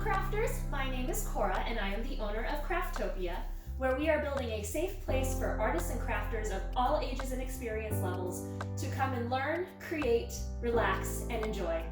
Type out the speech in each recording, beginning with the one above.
crafters, my name is Cora and I am the owner of Craftopia, where we are building a safe place for artists and crafters of all ages and experience levels to come and learn, create, relax, and enjoy.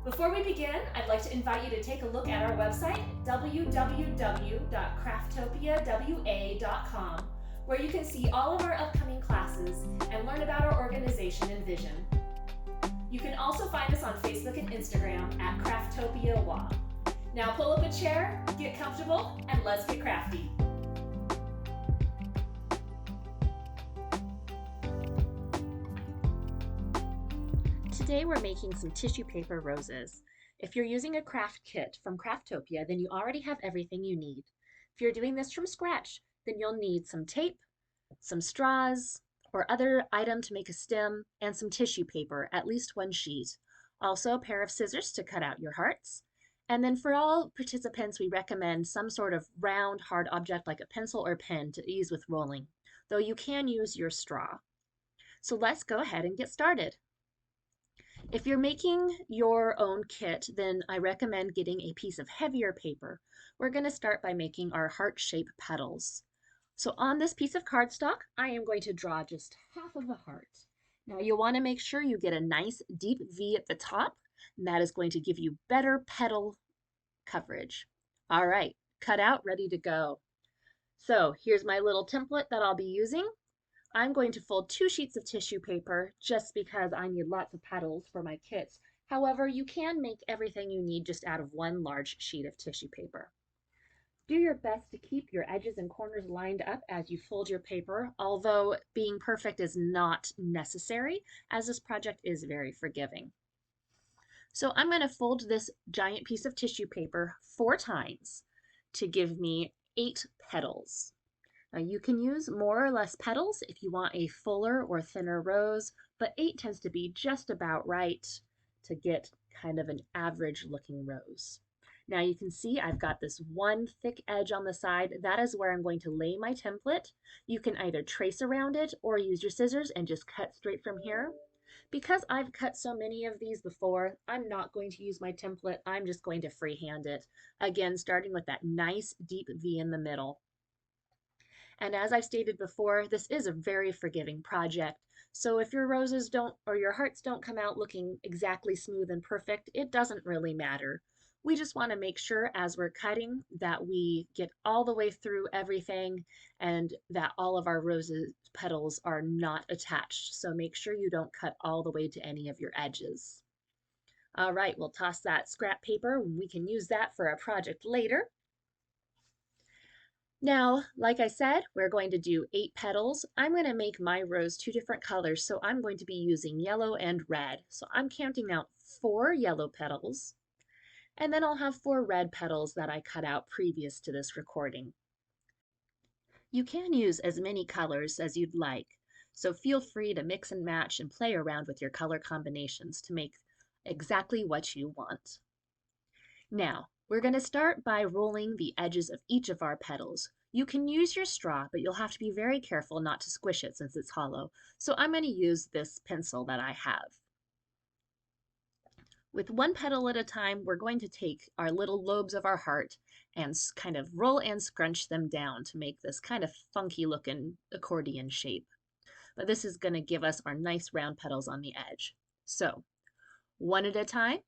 Before we begin, I'd like to invite you to take a look at our website, www.craftopia.com, where you can see all of our upcoming classes and learn about our organization and vision. You can also find us on Facebook and Instagram at Craftopia. Now pull up a chair, get comfortable, and let's get crafty. Today we're making some tissue paper roses. If you're using a craft kit from Craftopia, then you already have everything you need. If you're doing this from scratch, then you'll need some tape, some straws, or other item to make a stem, and some tissue paper, at least one sheet. Also a pair of scissors to cut out your hearts. And then for all participants, we recommend some sort of round, hard object like a pencil or pen to ease with rolling, though you can use your straw. So let's go ahead and get started. If you're making your own kit, then I recommend getting a piece of heavier paper. We're going to start by making our heart-shaped petals. So on this piece of cardstock, I am going to draw just half of a heart. Now you'll want to make sure you get a nice deep V at the top, and that is going to give you better petal coverage. All right, cut out, ready to go. So here's my little template that I'll be using. I'm going to fold 2 sheets of tissue paper just because I need lots of petals for my kits. However, you can make everything you need just out of 1 large sheet of tissue paper. Do your best to keep your edges and corners lined up as you fold your paper, although being perfect is not necessary, as this project is very forgiving. So I'm going to fold this giant piece of tissue paper 4 times to give me 8 petals. Now you can use more or less petals if you want a fuller or thinner rose, but 8 tends to be just about right to get kind of an average looking rose. Now you can see I've got this one thick edge on the side. That is where I'm going to lay my template. You can either trace around it or use your scissors and just cut straight from here. Because I've cut so many of these before, I'm not going to use my template. I'm just going to freehand it. Again, starting with that nice deep V in the middle. And as I've stated before, this is a very forgiving project. So if your roses don't, or your hearts don't come out looking exactly smooth and perfect, it doesn't really matter. We just want to make sure as we're cutting that we get all the way through everything and that all of our roses petals are not attached. So make sure you don't cut all the way to any of your edges. All right, we'll toss that scrap paper. We can use that for a project later. Now, like I said, we're going to do 8 petals. I'm going to make my rose 2 different colors, so I'm going to be using yellow and red. So I'm counting out 4 yellow petals, and then I'll have 4 red petals that I cut out previous to this recording. You can use as many colors as you'd like, so feel free to mix and match and play around with your color combinations to make exactly what you want. Now, we're going to start by rolling the edges of each of our petals. You can use your straw, but you'll have to be very careful not to squish it since it's hollow. So I'm going to use this pencil that I have. With 1 petal at a time, we're going to take our little lobes of our heart and kind of roll and scrunch them down to make this kind of funky looking accordion shape. But this is going to give us our nice round petals on the edge. So 1 at a time,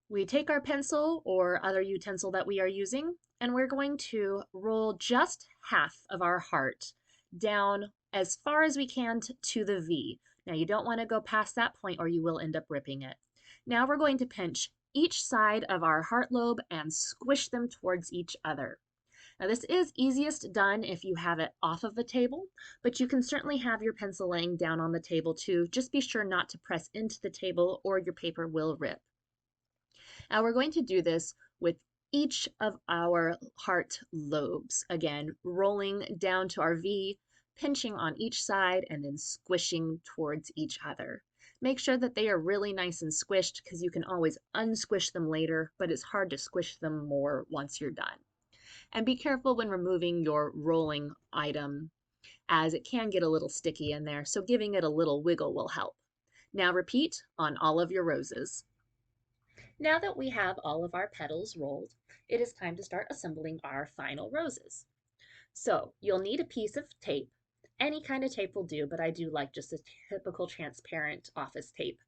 we take our pencil or other utensil that we are using, and we're going to roll just half of our heart down as far as we can to the V. Now you don't want to go past that point or you will end up ripping it. Now we're going to pinch each side of our heart lobe and squish them towards each other. Now this is easiest done if you have it off of the table, but you can certainly have your pencil laying down on the table too. Just be sure not to press into the table or your paper will rip. Now we're going to do this with each of our heart lobes. Again, rolling down to our V, pinching on each side, and then squishing towards each other. Make sure that they are really nice and squished because you can always unsquish them later, but it's hard to squish them more once you're done. And be careful when removing your rolling item as it can get a little sticky in there, so giving it a little wiggle will help. Now repeat on all of your roses. Now that we have all of our petals rolled, it is time to start assembling our final roses. So you'll need a piece of tape. Any kind of tape will do, but I do like just a typical transparent office tape.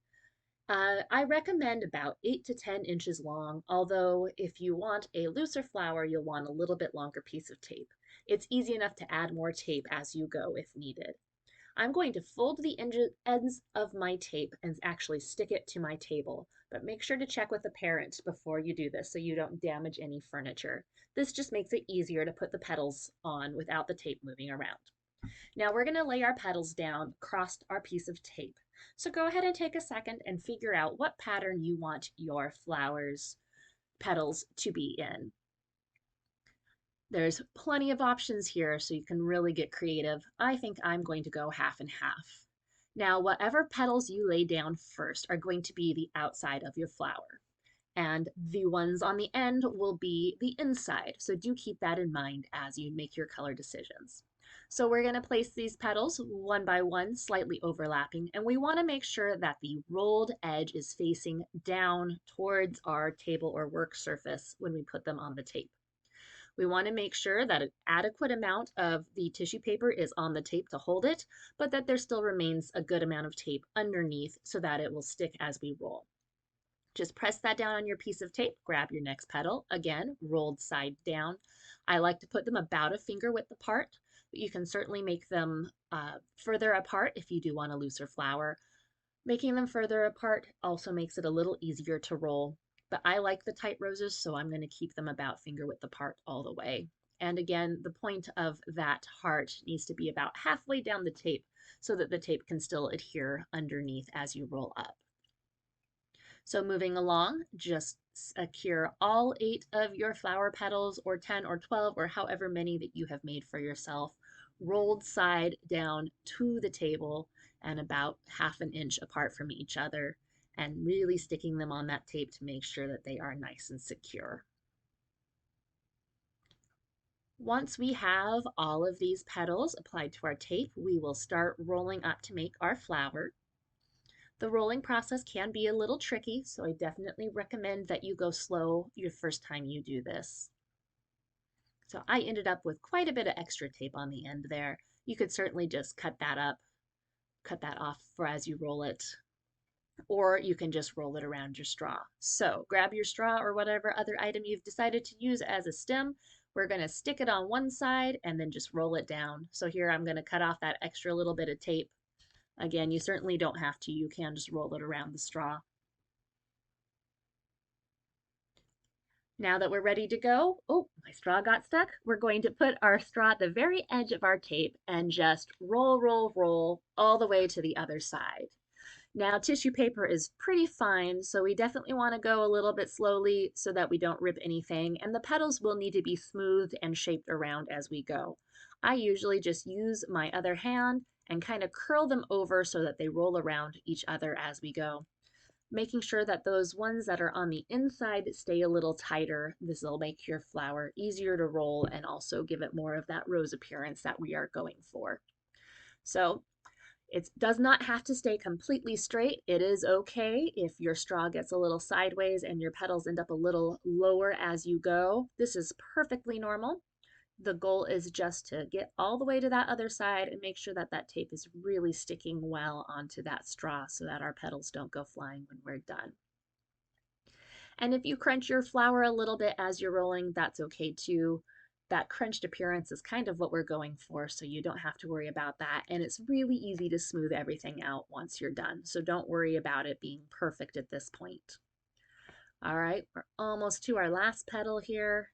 I recommend about 8 to 10 inches long, although if you want a looser flower, you'll want a little bit longer piece of tape. It's easy enough to add more tape as you go if needed. I'm going to fold the ends of my tape and actually stick it to my table, but make sure to check with the parent before you do this so you don't damage any furniture. This just makes it easier to put the petals on without the tape moving around. Now we're going to lay our petals down across our piece of tape. So go ahead and take a second and figure out what pattern you want your flowers petals to be in. There's plenty of options here, so you can really get creative. I think I'm going to go half and half. Now, whatever petals you lay down first are going to be the outside of your flower, and the ones on the end will be the inside. So do keep that in mind as you make your color decisions. So we're going to place these petals one by one, slightly overlapping, and we want to make sure that the rolled edge is facing down towards our table or work surface when we put them on the tape. We want to make sure that an adequate amount of the tissue paper is on the tape to hold it, but that there still remains a good amount of tape underneath so that it will stick as we roll. Just press that down on your piece of tape, grab your next petal, again, rolled side down. I like to put them about a finger width apart, but you can certainly make them further apart if you do want a looser flower. Making them further apart also makes it a little easier to roll, but I like the tight roses, so I'm going to keep them about finger width apart all the way. And again, the point of that heart needs to be about halfway down the tape so that the tape can still adhere underneath as you roll up. So moving along, just secure all 8 of your flower petals, or 10 or 12, or however many that you have made for yourself, rolled side down to the table and about half an inch apart from each other, and really sticking them on that tape to make sure that they are nice and secure. Once we have all of these petals applied to our tape, we will start rolling up to make our flower. The rolling process can be a little tricky, so I definitely recommend that you go slow your first time you do this. So I ended up with quite a bit of extra tape on the end there. You could certainly just cut that off for as you roll it, or you can just roll it around your straw. So grab your straw or whatever other item you've decided to use as a stem. We're going to stick it on one side and then just roll it down. So here I'm going to cut off that extra little bit of tape. Again, you certainly don't have to. You can just roll it around the straw. Now that we're ready to go, oh, my straw got stuck. We're going to put our straw at the very edge of our tape and just roll, roll, roll all the way to the other side. Now, tissue paper is pretty fine, so we definitely want to go a little bit slowly so that we don't rip anything, and the petals will need to be smoothed and shaped around as we go. I usually just use my other hand and kind of curl them over so that they roll around each other as we go. Making sure that those ones that are on the inside stay a little tighter. This will make your flower easier to roll and also give it more of that rose appearance that we are going for. So it does not have to stay completely straight. It is okay if your straw gets a little sideways and your petals end up a little lower as you go. This is perfectly normal. The goal is just to get all the way to that other side and make sure that that tape is really sticking well onto that straw so that our petals don't go flying when we're done. And if you crunch your flower a little bit as you're rolling, that's okay too. That crunched appearance is kind of what we're going for, so you don't have to worry about that. And it's really easy to smooth everything out once you're done, so don't worry about it being perfect at this point. All right, we're almost to our last petal here.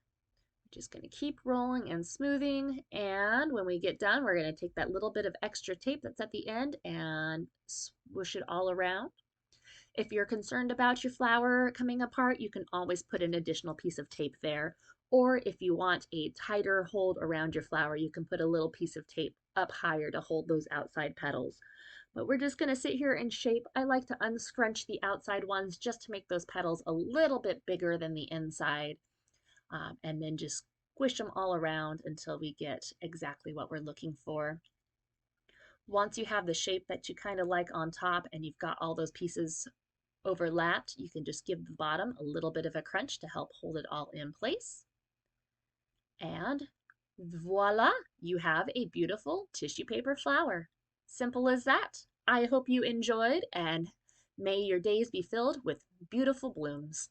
Just going to keep rolling and smoothing, and when we get done, we're going to take that little bit of extra tape that's at the end and swoosh it all around. If you're concerned about your flower coming apart, you can always put an additional piece of tape there, or if you want a tighter hold around your flower, you can put a little piece of tape up higher to hold those outside petals. But we're just going to sit here and shape. I like to unscrunch the outside ones just to make those petals a little bit bigger than the inside. And then just squish them all around until we get exactly what we're looking for. Once you have the shape that you kind of like on top and you've got all those pieces overlapped, you can just give the bottom a little bit of a crunch to help hold it all in place. And voila, you have a beautiful tissue paper flower. Simple as that. I hope you enjoyed, and may your days be filled with beautiful blooms.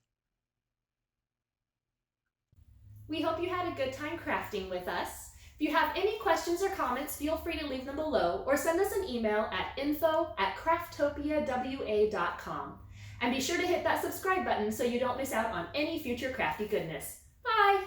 We hope you had a good time crafting with us. If you have any questions or comments, feel free to leave them below or send us an email at info@crafttopiawa.com. And be sure to hit that subscribe button so you don't miss out on any future crafty goodness. Bye!